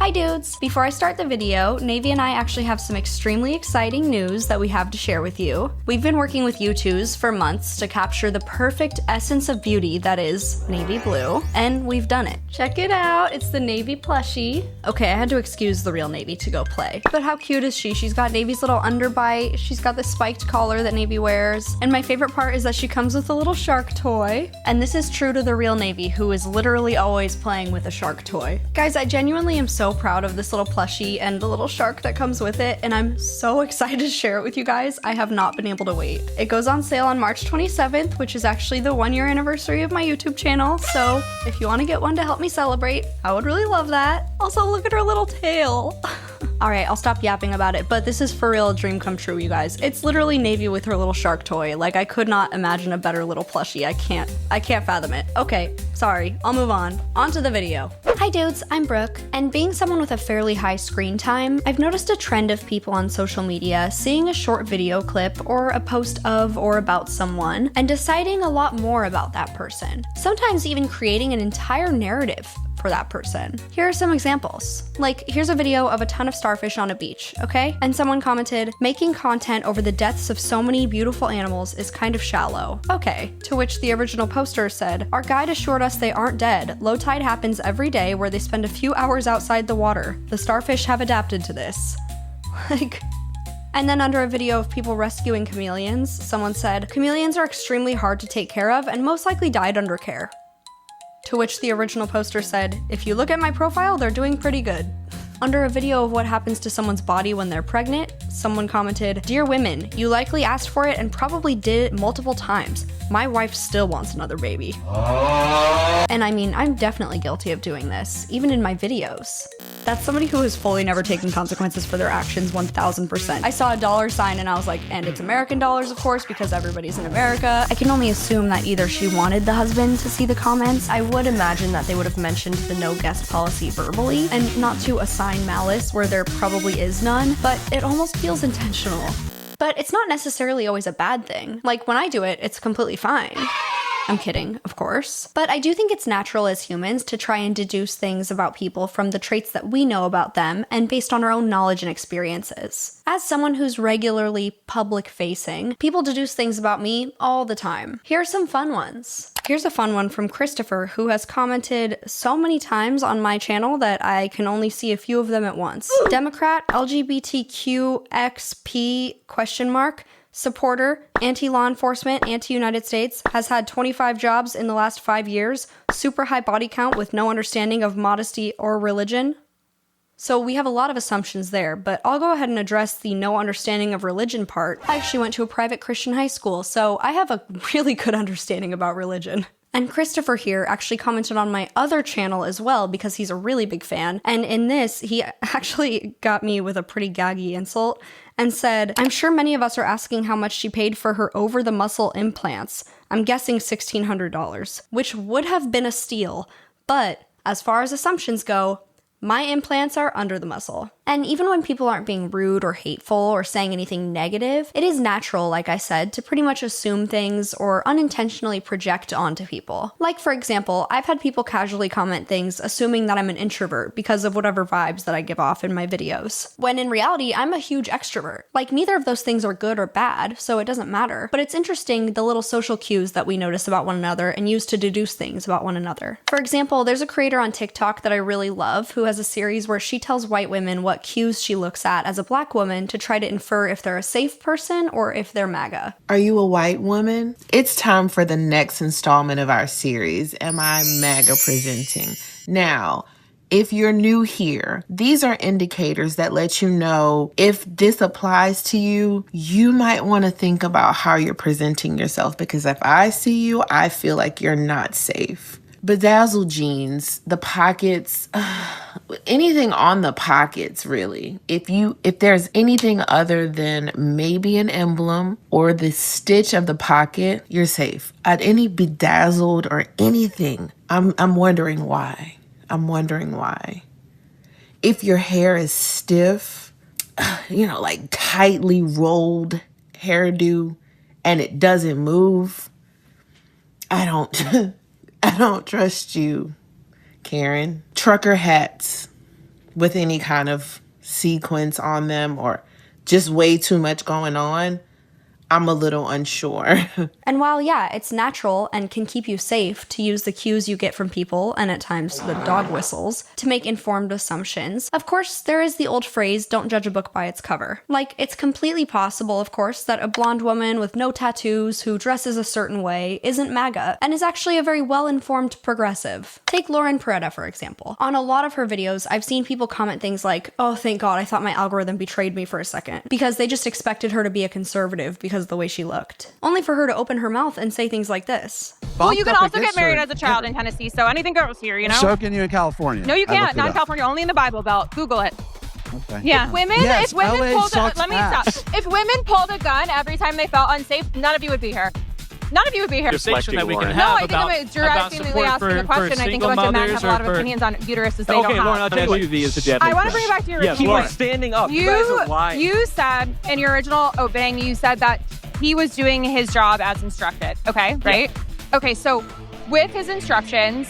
Hi dudes! Before I start the video, Navy and I actually have some extremely exciting news that we have to share with you. We've been working with youtooz for months to capture the perfect essence of beauty that is navy blue, and we've done it. Check it out, it's the navy plushie. Okay, I had to excuse the real Navy to go play. But how cute is she? She's got Navy's little underbite, she's got the spiked collar that Navy wears, and my favorite part is that she comes with a little shark toy. And this is true to the real Navy, who is literally always playing with a shark toy. Guys, I genuinely am so proud of this little plushie and the little shark that comes with it, and I'm so excited to share it with you guys. I have not been able to wait. It goes on sale on March 27th, which is actually the 1-year anniversary of my YouTube channel, so if you want to get one to help me celebrate, I would really love that. Also, look at her little tail. Alright, I'll stop yapping about it, but this is for real a dream come true, you guys. It's literally Navy with her little shark toy. Like, I could not imagine a better little plushie. I can't fathom it. Okay, sorry, I'll move on. On to the video. Hi dudes, I'm Brooke, and being someone with a fairly high screen time, I've noticed a trend of people on social media seeing a short video clip or a post of or about someone and deciding a lot more about that person. Sometimes even creating an entire narrative for that person. Here are some examples. Like, here's a video of a ton of starfish on a beach, okay? And someone commented, making content over the deaths of so many beautiful animals is kind of shallow. Okay, to which the original poster said, our guide assured us they aren't dead. Low tide happens every day where they spend a few hours outside the water. The starfish have adapted to this. Like, and then under a video of people rescuing chameleons, someone said, chameleons are extremely hard to take care of and most likely died under care. To which the original poster said, if you look at my profile, they're doing pretty good. Under a video of what happens to someone's body when they're pregnant, someone commented, dear women, you likely asked for it and probably did it multiple times. My wife still wants another baby. And I mean, I'm definitely guilty of doing this, even in my videos. That's somebody who has fully never taken consequences for their actions 1000%. I saw a dollar sign and I was like, and it's American dollars, of course, because everybody's in America. I can only assume that either she wanted the husband to see the comments. I would imagine that they would have mentioned the no guest policy verbally, and not to assign malice where there probably is none, but it almost feels intentional. But it's not necessarily always a bad thing. Like, when I do it, it's completely fine. I'm kidding, of course. But I do think it's natural as humans to try and deduce things about people from the traits that we know about them and based on our own knowledge and experiences. As someone who's regularly public-facing, people deduce things about me all the time. Here are some fun ones. Here's a fun one from Christopher, who has commented so many times on my channel that I can only see a few of them at once. Democrat, LGBTQXP, question mark, supporter, anti-law enforcement, anti-United States, has had 25 jobs in the last 5 years, super high body count with no understanding of modesty or religion. So we have a lot of assumptions there, but I'll go ahead and address the no understanding of religion part. I actually went to a private Christian high school, so I have a really good understanding about religion. And Christopher here actually commented on my other channel as well because he's a really big fan, and in this, he actually got me with a pretty gaggy insult and said, I'm sure many of us are asking how much she paid for her over-the-muscle implants. I'm guessing $1,600, which would have been a steal, but as far as assumptions go, my implants are under the muscle. And even when people aren't being rude or hateful or saying anything negative, it is natural, like I said, to pretty much assume things or unintentionally project onto people. Like, for example, I've had people casually comment things assuming that I'm an introvert because of whatever vibes that I give off in my videos. When in reality, I'm a huge extrovert. Like, neither of those things are good or bad, so it doesn't matter. But it's interesting the little social cues that we notice about one another and use to deduce things about one another. For example, there's a creator on TikTok that I really love who has a series where she tells white women what cues she looks at as a black woman to try to infer if they're a safe person or if they're MAGA. Are you a white woman? It's time for the next installment of our series, Am I MAGA Presenting? Now, if you're new here, these are indicators that let you know if this applies to you, you might want to think about how you're presenting yourself, because if I see you, I feel like you're not safe. Bedazzled jeans, the pockets, anything on the pockets, really. If there's anything other than maybe an emblem or the stitch of the pocket, you're safe. At any bedazzled or anything, I'm wondering why. I'm wondering why. If your hair is stiff, like tightly rolled hairdo, and it doesn't move, I don't trust you, Karen. Trucker hats. with any kind of sequence on them or just way too much going on, I'm a little unsure. And while, yeah, it's natural and can keep you safe to use the cues you get from people, and at times the dog whistles, to make informed assumptions, of course, there is the old phrase, don't judge a book by its cover. Like, it's completely possible, of course, that a blonde woman with no tattoos who dresses a certain way isn't MAGA, and is actually a very well-informed progressive. Take Lauren Peretta, for example. On a lot of her videos, I've seen people comment things like, oh, thank God, I thought my algorithm betrayed me for a second, because they just expected her to be a conservative because of the way she looked. Only for her to open her mouth and say things like this. Well, you can also get married as a child in Tennessee, so anything goes here, you know? So can you in California? No, you can't. Not in California, only in the Bible Belt. Google it. Okay. Yeah. If women pulled If women pulled a gun every time they felt unsafe, none of you would be here. None of you would be here. Conversation that we can have no, I think about you're asking the question. I think a bunch of men have a lot of opinions on uteruses they don't have. Okay, Lauren, I'll tell you what is the I want to bring it back to your original point. Standing up. You said in your original opening, you said that he was doing his job as instructed. Okay, right? Yeah. Okay, so with his instructions,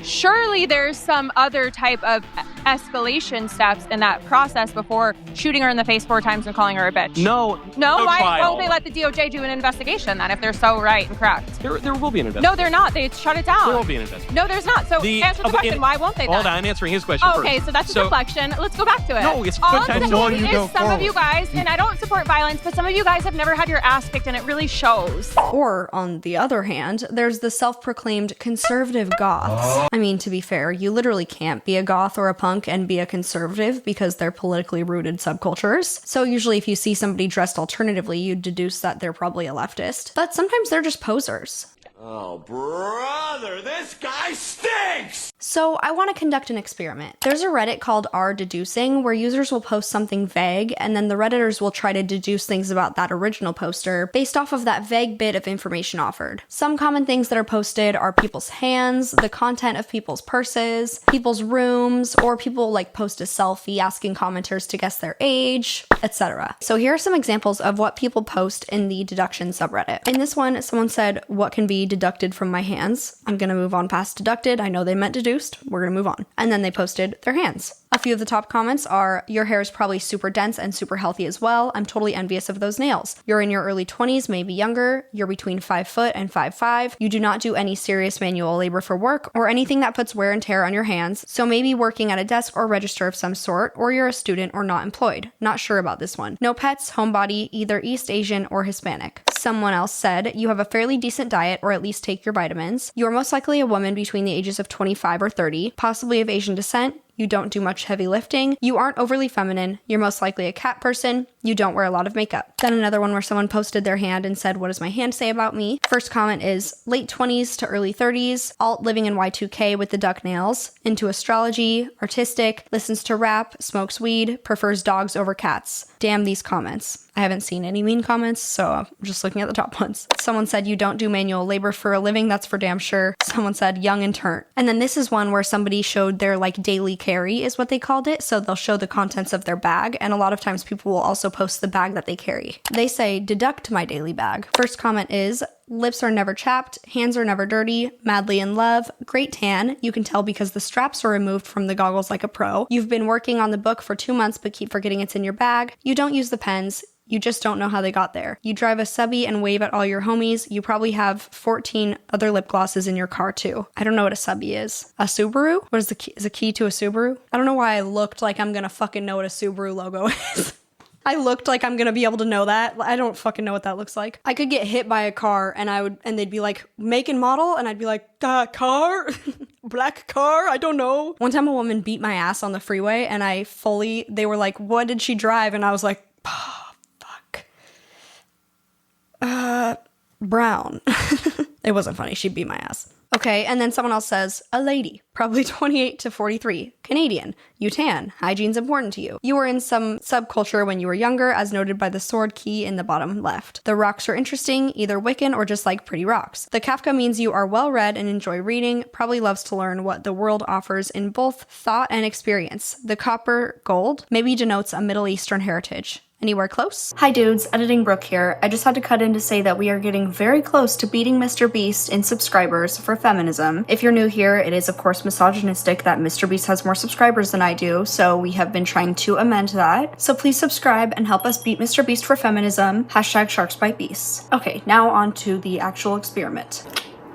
surely there's some other type of escalation steps in that process before shooting her in the face 4 times and calling her a bitch. No. Why won't they let the DOJ do an investigation then if they're so right and correct? There will be an investigation. No, they're not. They shut it down. There will be an investigation. No, there's not. So answer the question. Why won't they then? Hold on, I'm answering his question first. Okay, so that's a deflection. Let's go back to it. No, it's all I'm saying is some of you guys, and I don't support violence, but some of you guys have never had your ass kicked and it really shows. Or, on the other hand, there's the self-proclaimed conservative goths. I mean, to be fair, you literally can't be a goth or a punk and be a conservative because they're politically rooted subcultures. So usually if you see somebody dressed alternatively, you deduce that they're probably a leftist. But sometimes they're just posers. Oh, brother, this guy stinks! So I want to conduct an experiment. There's a Reddit called r/deducing where users will post something vague and then the Redditors will try to deduce things about that original poster based off of that vague bit of information offered. Some common things that are posted are people's hands, the content of people's purses, people's rooms, or people like post a selfie asking commenters to guess their age, etc. So here are some examples of what people post in the deduction subreddit. In this one, someone said, what can be deducted from my hands? I'm gonna move on past deducted. I know they meant deduced. We're gonna move on. And then they posted their hands. A few of the top comments are, your hair is probably super dense and super healthy as well. I'm totally envious of those nails. You're in your early 20s, maybe younger. You're between 5 foot and 5'5". You do not do any serious manual labor for work or anything that puts wear and tear on your hands. So maybe working at a desk or register of some sort, or you're a student or not employed. Not sure about this one. No pets, homebody, either East Asian or Hispanic. Someone else said, you have a fairly decent diet or at least take your vitamins. You are most likely a woman between the ages of 25 or 30, possibly of Asian descent. You don't do much heavy lifting. You aren't overly feminine. You're most likely a cat person. You don't wear a lot of makeup. Then another one where someone posted their hand and said, what does my hand say about me? First comment is late 20s to early 30s, alt living in Y2K with the duck nails, into astrology, artistic, listens to rap, smokes weed, prefers dogs over cats. Damn these comments. I haven't seen any mean comments, so I'm just looking at the top ones. Someone said, you don't do manual labor for a living, that's for damn sure. Someone said, young and turnt. And then this is one where somebody showed their like daily carry is what they called it, so they'll show the contents of their bag, and a lot of times people will also post the bag that they carry. They say, deduct my daily bag. First comment is, lips are never chapped, hands are never dirty, madly in love, great tan, you can tell because the straps are removed from the goggles like a pro. You've been working on the book for 2 months but keep forgetting it's in your bag. You don't use the pens. You just don't know how they got there. You drive a subby and wave at all your homies. You probably have 14 other lip glosses in your car too. I don't know what a subby is. A Subaru? What is the key? Is a key to a Subaru? I don't know why I looked like I'm gonna fucking know what a Subaru logo is. I looked like I'm gonna be able to know that. I don't fucking know what that looks like. I could get hit by a car and they'd be like, make and model, and I'd be like, car? Black car? I don't know. One time a woman beat my ass on the freeway and they were like, what did she drive? And I was like, brown. It wasn't funny. She beat my ass. Okay, and then someone else says, a lady, probably 28 to 43, Canadian, you tan, hygiene's important to you. You were in some subculture when you were younger, as noted by the sword key in the bottom left. The rocks are interesting, either Wiccan or just like pretty rocks. The Kafka means you are well read and enjoy reading, probably loves to learn what the world offers in both thought and experience. The copper gold maybe denotes a Middle Eastern heritage. Anywhere close? Hi dudes, Editing Brooke here. I just had to cut in to say that we are getting very close to beating Mr. Beast in subscribers for feminism. If you're new here, it is of course misogynistic that Mr. Beast has more subscribers than I do, so we have been trying to amend that. So please subscribe and help us beat Mr. Beast for feminism. Hashtag Sharks Bite Beasts. Okay, now on to the actual experiment.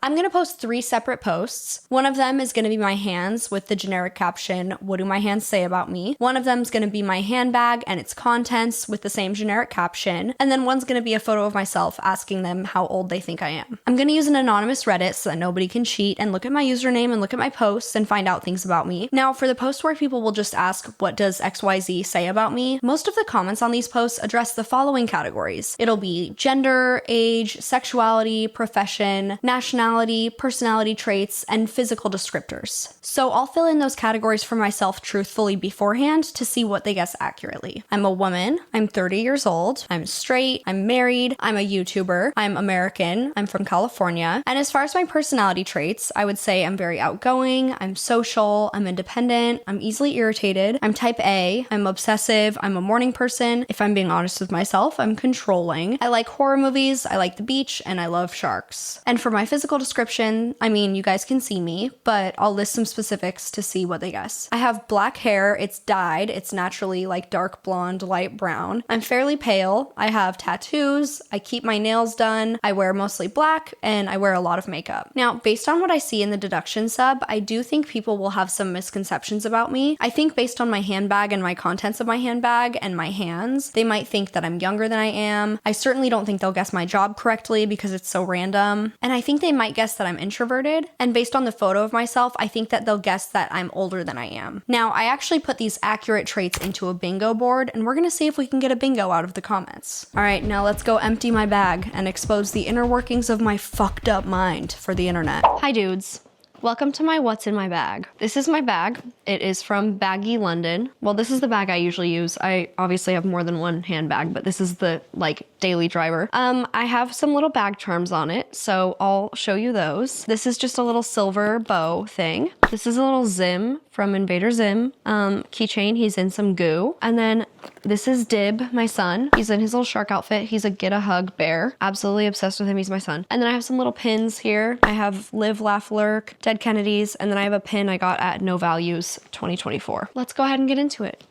I'm gonna post 3 separate posts. One of them is gonna be my hands with the generic caption, "What do my hands say about me?" One of them is gonna be my handbag and its contents with the same generic caption. And then one's gonna be a photo of myself asking them how old they think I am. I'm gonna use an anonymous Reddit so that nobody can cheat and look at my username and look at my posts and find out things about me. Now, for the post where people will just ask, "What does XYZ say about me?" most of the comments on these posts address the following categories. It'll be gender, age, sexuality, profession, nationality, personality traits, and physical descriptors. So I'll fill in those categories for myself truthfully beforehand to see what they guess accurately. I'm a woman, I'm 30 years old, I'm straight, I'm married, I'm a YouTuber, I'm American, I'm from California, and as far as my personality traits, I would say I'm very outgoing, I'm social, I'm independent, I'm easily irritated, I'm type A, I'm obsessive, I'm a morning person, if I'm being honest with myself, I'm controlling, I like horror movies, I like the beach, and I love sharks. And for my physical description, I mean, you guys can see me, but I'll list some specifics to see what they guess. I have black hair, it's dyed, it's naturally like dark blonde, light brown. I'm fairly pale, I have tattoos, I keep my nails done, I wear mostly black, and I wear a lot of makeup. Now, based on what I see in the deduction sub, I do think people will have some misconceptions about me. I think based on my handbag and my contents of my handbag and my hands, they might think that I'm younger than I am. I certainly don't think they'll guess my job correctly because it's so random. And I think they might guess that I'm introverted, and based on the photo of myself, I think that they'll guess that I'm older than I am. Now, I actually put these accurate traits into a bingo board, and we're gonna see if we can get a bingo out of the comments. All right, now let's go empty my bag and expose the inner workings of my fucked up mind for the internet. Hi dudes. Welcome to my What's in My Bag. This is my bag. It is from Baggy London. Well, this is the bag I usually use. I obviously have more than one handbag, but this is the like daily driver. I have some little bag charms on it, so I'll show you those. This is just a little silver bow thing. This is a little Zim from Invader Zim keychain. He's in some goo. And then this is Dib, my son. He's in his little shark outfit. He's a get a hug bear. Absolutely obsessed with him. He's my son. And then I have some little pins here. I have Live, Laugh, Lurk, Dead Kennedys, and then I have a pin I got at No Values 2024. Let's go ahead and get into it.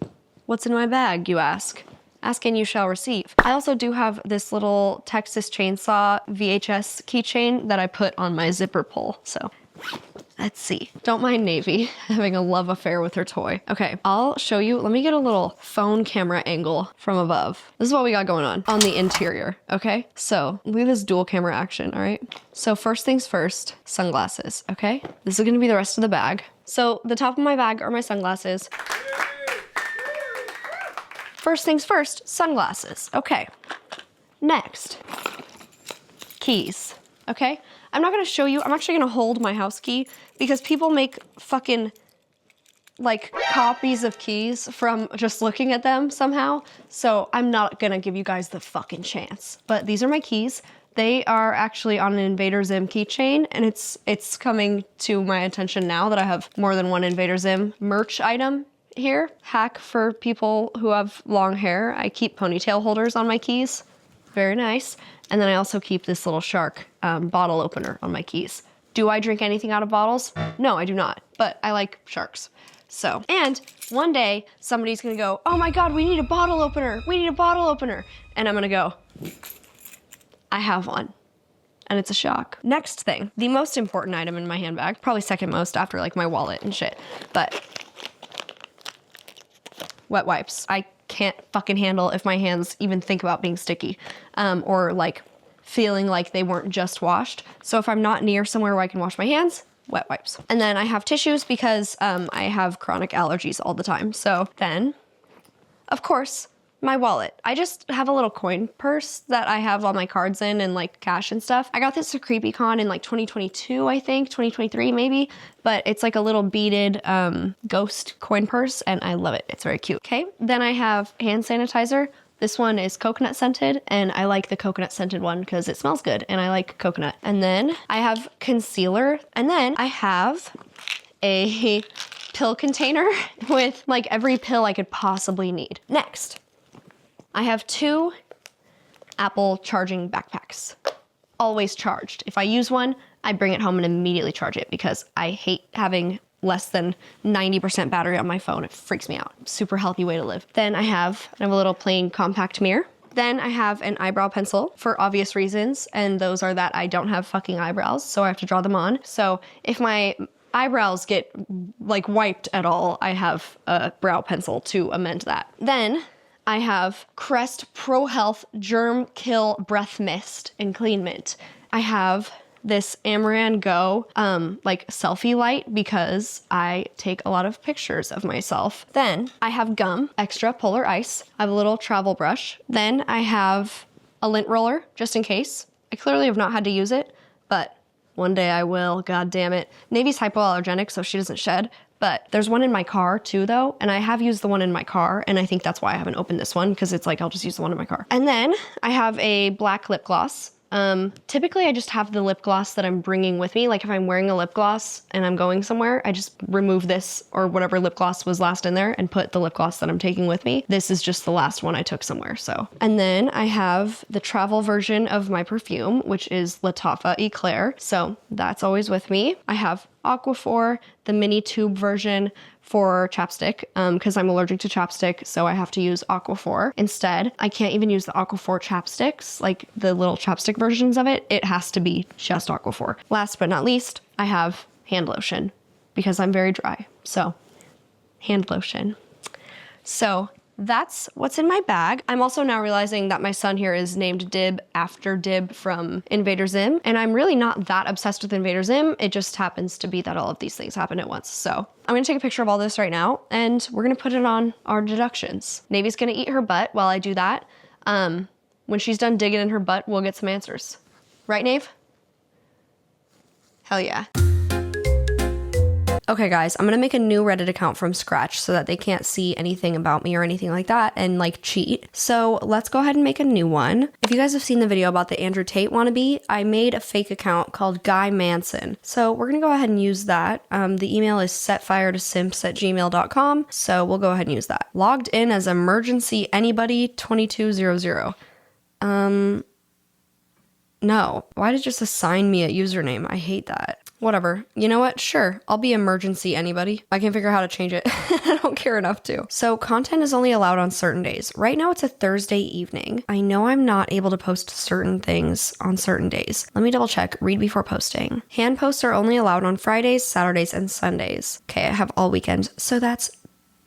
What's in my bag, you ask? Ask and you shall receive. I also do have this little Texas Chainsaw VHS keychain that I put on my zipper pull, so let's see. Don't mind Navy having a love affair with her toy. Okay, I'll show you. Let me get a little phone camera angle from above. This is what we got going on the interior, okay? So we have this dual camera action, all right? So first things first, sunglasses, okay? This is gonna be the rest of the bag. So the top of my bag are my sunglasses. First things first, sunglasses, okay. Next, keys, okay? I'm not gonna show you, I'm actually gonna hold my house key because people make fucking like copies of keys from just looking at them somehow. So I'm not gonna give you guys the fucking chance. But these are my keys. They are actually on an Invader Zim keychain, and it's coming to my attention now that I have more than one Invader Zim merch item here. Hack for people who have long hair. I keep ponytail holders on my keys. Very nice. And then I also keep this little shark bottle opener on my keys. Do I drink anything out of bottles? No, I do not, but I like sharks. So, and one day somebody's gonna go, oh my God, we need a bottle opener. We need a bottle opener. And I'm gonna go, I have one. And it's a shock. Next thing, the most important item in my handbag, probably second most after like my wallet and shit, but wet wipes. I can't fucking handle if my hands even think about being sticky or like feeling like they weren't just washed. So if I'm not near somewhere where I can wash my hands, wet wipes. And then I have tissues because I have chronic allergies all the time. So then, of course, my wallet. I just have a little coin purse that I have all my cards in and like cash and stuff. I got this at CreepyCon in like 2022, I think, 2023 maybe, but it's like a little beaded ghost coin purse and I love it. It's very cute. Okay, then I have hand sanitizer. This one is coconut scented and I like the coconut scented one because it smells good and I like coconut. And then I have concealer and then I have a pill container with like every pill I could possibly need. Next, I have 2 Apple charging backpacks. Always charged. If I use one, I bring it home and immediately charge it because I hate having less than 90% battery on my phone. It freaks me out. Super healthy way to live. Then I have a little plain compact mirror. Then I have an eyebrow pencil for obvious reasons, and those are that I don't have fucking eyebrows, so I have to draw them on. So if my eyebrows get like wiped at all, I have a brow pencil to amend that. Then I have Crest Pro Health Germ Kill Breath Mist and Clean Mint. I have this Amaran Go like selfie light because I take a lot of pictures of myself. Then I have gum, extra polar ice. I have a little travel brush. Then I have a lint roller just in case. I clearly have not had to use it, but one day I will, god damn it. Navy's hypoallergenic, so she doesn't shed, but there's one in my car too though, and I have used the one in my car, and I think that's why I haven't opened this one, because it's like, I'll just use the one in my car. And then I have a black lip gloss. Typically I just have the lip gloss that I'm bringing with me. Like if I'm wearing a lip gloss and I'm going somewhere, I just remove this or whatever lip gloss was last in there and put the lip gloss that I'm taking with me. This is just the last one I took somewhere, so. And then I have the travel version of my perfume, which is Lattafa Eclair. So that's always with me. I have Aquaphor, the mini tube version for chapstick, because I'm allergic to chapstick, so I have to use Aquaphor instead. I can't even use the Aquaphor chapsticks, like the little chapstick versions of it. It has to be just Aquaphor. Last but not least, I have hand lotion because I'm very dry, so hand lotion. So that's what's in my bag. I'm also now realizing that my son here is named Dib after Dib from Invader Zim, and I'm really not that obsessed with Invader Zim. It just happens to be that all of these things happen at once. So I'm gonna take a picture of all this right now, and we're gonna put it on our deductions. Navy's gonna eat her butt while I do that. When she's done digging in her butt, we'll get some answers. Right, Nave? Hell yeah. Okay guys, I'm gonna make a new Reddit account from scratch so that they can't see anything about me or anything like that and like cheat. So let's go ahead and make a new one. If you guys have seen the video about the Andrew Tate wannabe, I made a fake account called Guy Manson. So we're gonna go ahead and use that. The email is setfiretosimps@gmail.com. So we'll go ahead and use that. Logged in as emergency anybody 2200. No, why did it just assign me a username? I hate that. Whatever. You know what? Sure. I'll be emergency anybody. I can't figure out how to change it. I don't care enough to. So content is only allowed on certain days. Right now it's a Thursday evening. I know I'm not able to post certain things on certain days. Let me double check. Read before posting. Hand posts are only allowed on Fridays, Saturdays, and Sundays. Okay, I have all weekend. So that's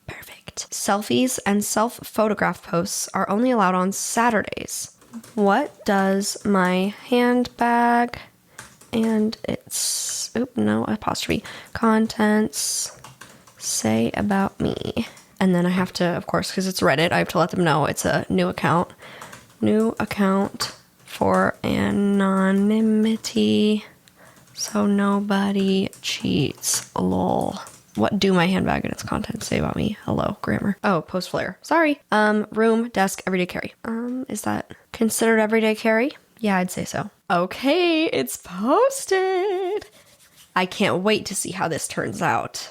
perfect. Selfies and self-photograph posts are only allowed on Saturdays. What does my handbag and its, apostrophe, contents say about me? And then I have to, of course, because it's Reddit, I have to let them know it's a new account. New account for anonymity, so nobody cheats, lol. What do my handbag and its contents say about me? Hello, grammar. Oh, post flare. Sorry. Room, desk, everyday carry. Is that considered everyday carry? Yeah, I'd say so. Okay, it's posted. I can't wait to see how this turns out.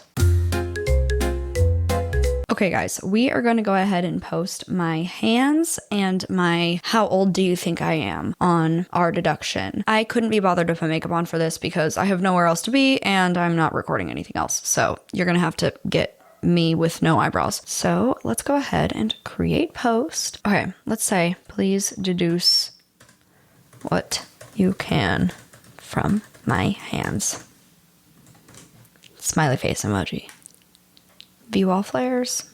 Okay guys, we are going to go ahead and post my hands and my how old do you think I am on our deduction. I couldn't be bothered to put makeup on for this because I have nowhere else to be and I'm not recording anything else. So you're going to have to get me with no eyebrows. So let's go ahead and create post. Okay, let's say, please deduce what you can from my hands. Smiley face emoji. View all flares.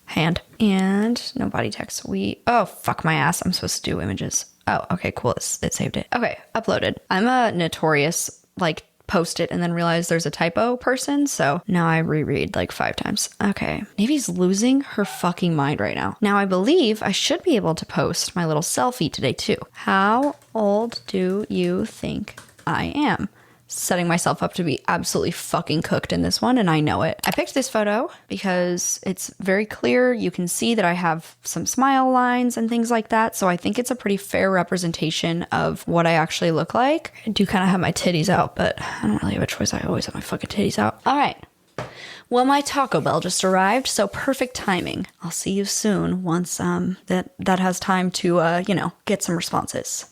Hand. And no body text. Oh, fuck my ass. I'm supposed to do images. Oh, okay, cool. It saved it. Okay, uploaded. I'm a notorious, post it and then realize there's a typo person, so now I reread 5 times. Okay. Navy's losing her fucking mind right now. Now I believe I should be able to post my little selfie today too. How old do you think I am? Setting myself up to be absolutely fucking cooked in this one, and I know it. I picked this photo because it's very clear. You can see that I have some smile lines and things like that, so I think it's a pretty fair representation of what I actually look like. I do kind of have my titties out, but I don't really have a choice. I always have my fucking titties out. All right. Well, my Taco Bell just arrived, so perfect timing. I'll see you soon once that has time to get some responses.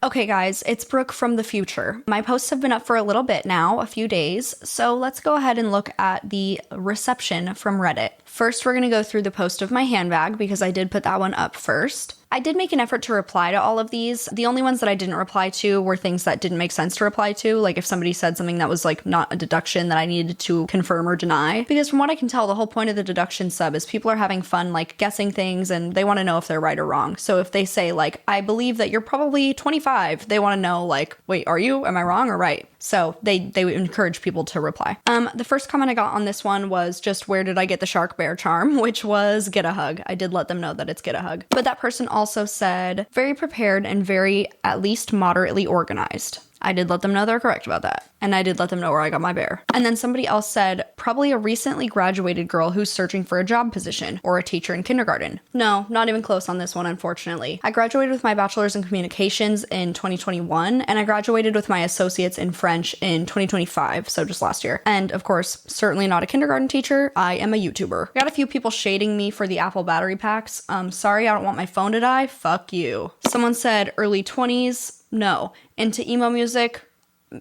Okay guys, it's Brooke from the future. My posts have been up for a little bit now, a few days, so let's go ahead and look at the reception from Reddit. First, we're gonna go through the post of my handbag because I did put that one up first. I did make an effort to reply to all of these. The only ones that I didn't reply to were things that didn't make sense to reply to, like if somebody said something that was like not a deduction that I needed to confirm or deny. Because from what I can tell, the whole point of the deduction sub is people are having fun like guessing things and they want to know if they're right or wrong. So if they say like, I believe that you're probably 25, they want to know like, wait, are you? Am I wrong or right? So they would encourage people to reply. The first comment I got on this one was just, where did I get the shark bear charm? Which was get a hug. I did let them know that it's get a hug. But that person also said, very prepared and very at least moderately organized. I did let them know they're correct about that. And I did let them know where I got my bear. And then somebody else said, probably a recently graduated girl who's searching for a job position or a teacher in kindergarten. No, not even close on this one, unfortunately. I graduated with my bachelor's in communications in 2021, and I graduated with my associates in French in 2025, so just last year. And of course, certainly not a kindergarten teacher. I am a YouTuber. I got a few people shading me for the Apple battery packs. Sorry, I don't want my phone to die. Fuck you. Someone said early 20s. No. Into emo music?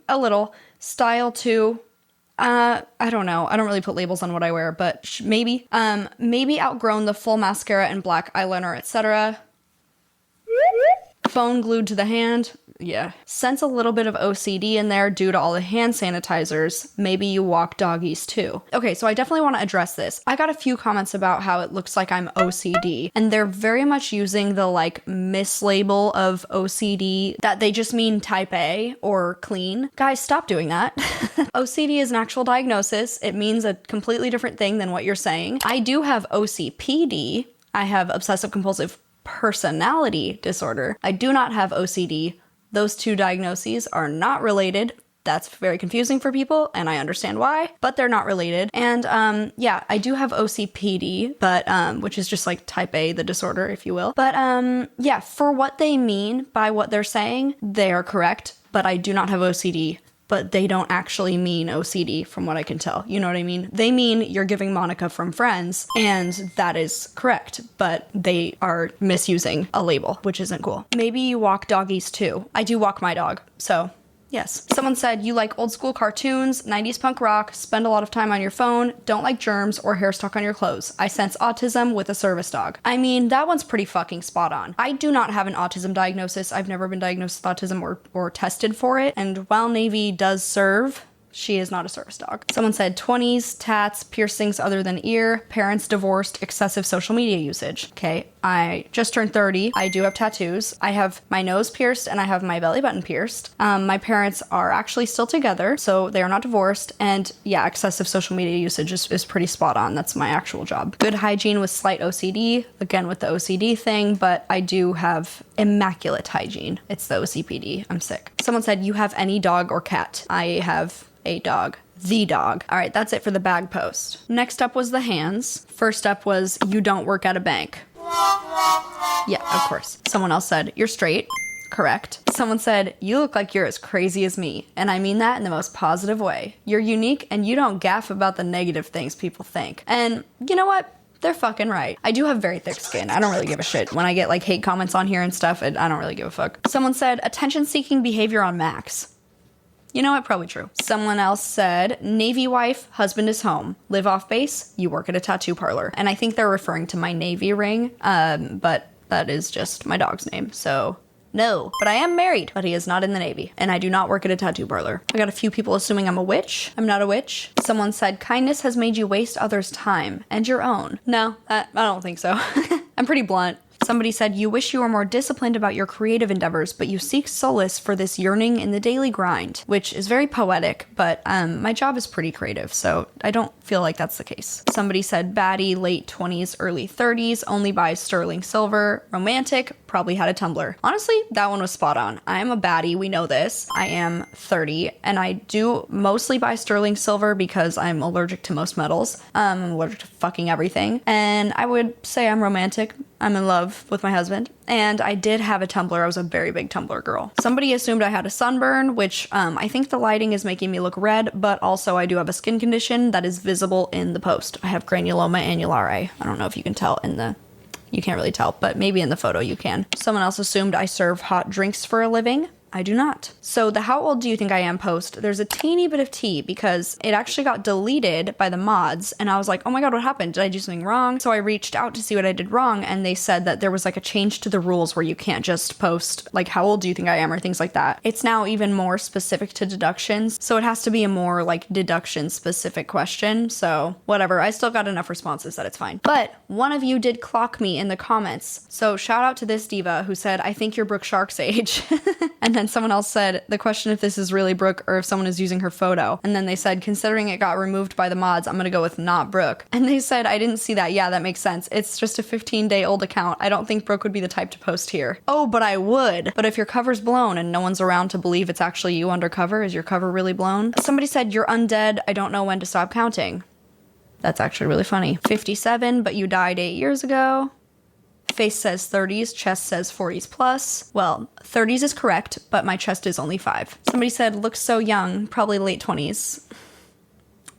A little. Style too? I don't know. I don't really put labels on what I wear, but maybe. Maybe outgrown the full mascara and black eyeliner, etc. Phone glued to the hand? Yeah. Sense a little bit of OCD in there due to all the hand sanitizers. Maybe you walk doggies too. Okay, so I definitely want to address this. I got a few comments about how it looks like I'm OCD, and they're very much using the like mislabel of OCD that they just mean type A or clean. Guys, stop doing that. OCD is an actual diagnosis. It means a completely different thing than what you're saying. I do have OCPD. I have obsessive compulsive personality disorder. I do not have OCD. Those two diagnoses are not related. That's very confusing for people, and I understand why, but they're not related. And yeah, I do have OCPD, but which is just like type A, the disorder, if you will. But yeah, for what they mean by what they're saying, they are correct, but I do not have OCD. But they don't actually mean OCD from what I can tell. You know what I mean? They mean you're giving Monica from Friends, and that is correct, but they are misusing a label, which isn't cool. Maybe you walk doggies too. I do walk my dog, so yes. Someone said you like old school cartoons, 90s punk rock, spend a lot of time on your phone, don't like germs or hair stuck on your clothes. I sense autism with a service dog. I mean, that one's pretty fucking spot on. I do not have an autism diagnosis. I've never been diagnosed with autism or tested for it. And while Navy does serve, she is not a service dog. Someone said 20s, tats, piercings other than ear, parents divorced, excessive social media usage. Okay, I just turned 30. I do have tattoos. I have my nose pierced and I have my belly button pierced. My parents are actually still together, so they are not divorced. And yeah, excessive social media usage is pretty spot on. That's my actual job. Good hygiene with slight OCD, again with the OCD thing, but I do have immaculate hygiene. It's the OCPD. I'm sick. Someone said, you have any dog or cat? I have a dog. The dog. All right, that's it for the bag post. Next up was the hands. First up was, you don't work at a bank. Yeah, of course. Someone else said, you're straight. Correct. Someone said, you look like you're as crazy as me. And I mean that in the most positive way. You're unique and you don't gaff about the negative things people think. And you know what? They're fucking right. I do have very thick skin. I don't really give a shit. When I get like hate comments on here and stuff, I don't really give a fuck. Someone said, attention-seeking behavior on max. You know what? Probably true. Someone else said, Navy wife, husband is home. Live off base, you work at a tattoo parlor. And I think they're referring to my Navy ring, but that is just my dog's name, so no. But I am married, but he is not in the Navy. And I do not work at a tattoo parlor. I got a few people assuming I'm a witch. I'm not a witch. Someone said, kindness has made you waste others' time and your own. No, I don't think so. I'm pretty blunt. Somebody said, you wish you were more disciplined about your creative endeavors, but you seek solace for this yearning in the daily grind, which is very poetic, but my job is pretty creative, so I don't feel like that's the case. Somebody said, baddie, late 20s, early 30s, only buys sterling silver, romantic, probably had a Tumblr. Honestly, that one was spot on. I am a baddie, we know this. I am 30 and I do mostly buy sterling silver because I'm allergic to most metals. I'm allergic to fucking everything. And I would say I'm romantic. I'm in love with my husband. And I did have a Tumblr. I was a very big Tumblr girl. Somebody assumed I had a sunburn, which I think the lighting is making me look red, but also I do have a skin condition that is visible in the post. I have granuloma annulare. I don't know if you can tell in the... You can't really tell, but maybe in the photo you can. Someone else assumed I serve hot drinks for a living. I do not. So the how old do you think I am post, there's a teeny bit of tea because it actually got deleted by the mods and I was like, oh my god, what happened? Did I do something wrong? So I reached out to see what I did wrong and they said that there was like a change to the rules where you can't just post like how old do you think I am or things like that. It's now even more specific to deductions. So it has to be a more like deduction specific question. So whatever, I still got enough responses that it's fine. But one of you did clock me in the comments. So shout out to this diva who said, I think you're brookesharks age. And then someone else said, the question if this is really Brooke or if someone is using her photo. And then they said, considering it got removed by the mods, I'm gonna go with not Brooke. And they said, I didn't see that. Yeah, that makes sense. It's just a 15-day-old account. I don't think Brooke would be the type to post here. Oh, but I would. But if your cover's blown and no one's around to believe it's actually you undercover, is your cover really blown? Somebody said, you're undead. I don't know when to stop counting. That's actually really funny. 57, but you died 8 years ago. Face says 30s, chest says 40s plus. Well, 30s is correct, but my chest is only 5. Somebody said, looks so young, probably late 20s.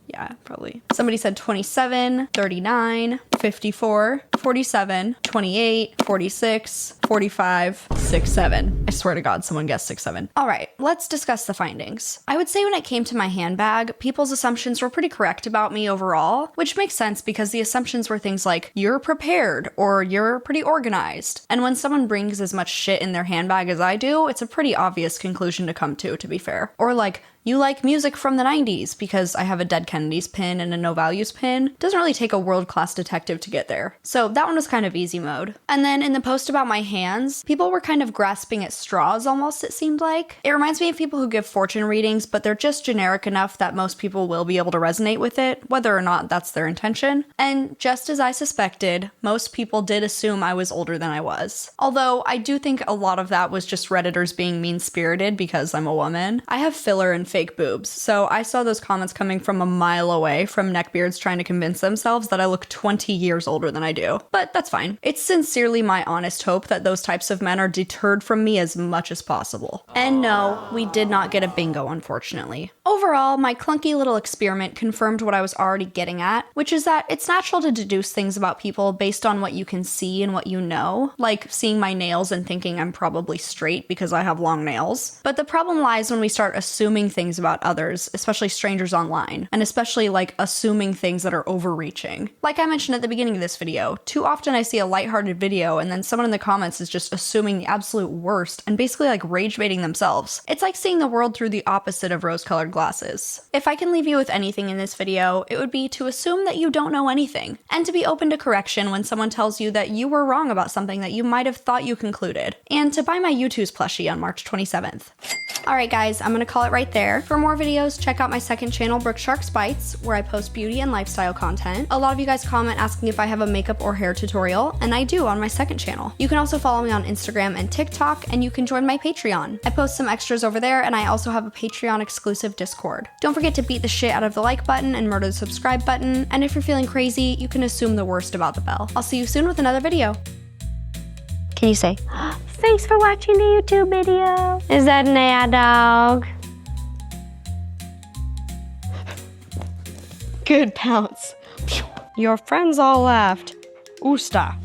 Yeah, probably. Somebody said 27, 39, 54, 47, 28, 46, 45, 67. I swear to God, someone guessed 67. All right, let's discuss the findings. I would say when it came to my handbag, people's assumptions were pretty correct about me overall, which makes sense because the assumptions were things like, you're prepared or you're pretty organized. And when someone brings as much shit in their handbag as I do, it's a pretty obvious conclusion to come to be fair. Or like, you like music from the 90s because I have a Dead Kennedys pin and a No Values pin. Doesn't really take a world-class detective to get there. So that one was kind of easy mode. And then in the post about my hands, people were kind of grasping at straws almost, it seemed like. It reminds me of people who give fortune readings, but they're just generic enough that most people will be able to resonate with it, whether or not that's their intention. And just as I suspected, most people did assume I was older than I was. Although I do think a lot of that was just Redditors being mean-spirited because I'm a woman. I have filler and fake boobs, so I saw those comments coming from a mile away from neckbeards trying to convince themselves that I look 20 years older than I do. But that's fine. It's sincerely my honest hope that those types of men are deterred from me as much as possible. And no, we did not get a bingo, unfortunately. Overall, my clunky little experiment confirmed what I was already getting at, which is that it's natural to deduce things about people based on what you can see and what you know, like seeing my nails and thinking I'm probably straight because I have long nails. But the problem lies when we start assuming things about others, especially strangers online, and especially like assuming things that are overreaching. Like I mentioned at the beginning of this video, too often I see a lighthearted video and then someone in the comments is just assuming the absolute worst and basically like rage baiting themselves. It's like seeing the world through the opposite of rose-colored glasses. If I can leave you with anything in this video, it would be to assume that you don't know anything, and to be open to correction when someone tells you that you were wrong about something that you might have thought you concluded, and to buy my youtooz plushie on March 27th. Alright guys, I'm gonna call it right there. For more videos, check out my second channel, brookesharks Bites, where I post beauty and lifestyle content. A lot of you guys comment asking if I have a makeup or hair tutorial, and I do on my second channel. You can also follow me on Instagram and TikTok, and you can join my Patreon. I post some extras over there, and I also have a Patreon exclusive Discord. Don't forget to beat the shit out of the like button and murder the subscribe button, and if you're feeling crazy, you can assume the worst about the bell. I'll see you soon with another video. Can you say, thanks for watching the YouTube video? Is that an ad dog? Good pounce. Your friends all laughed. Oosta.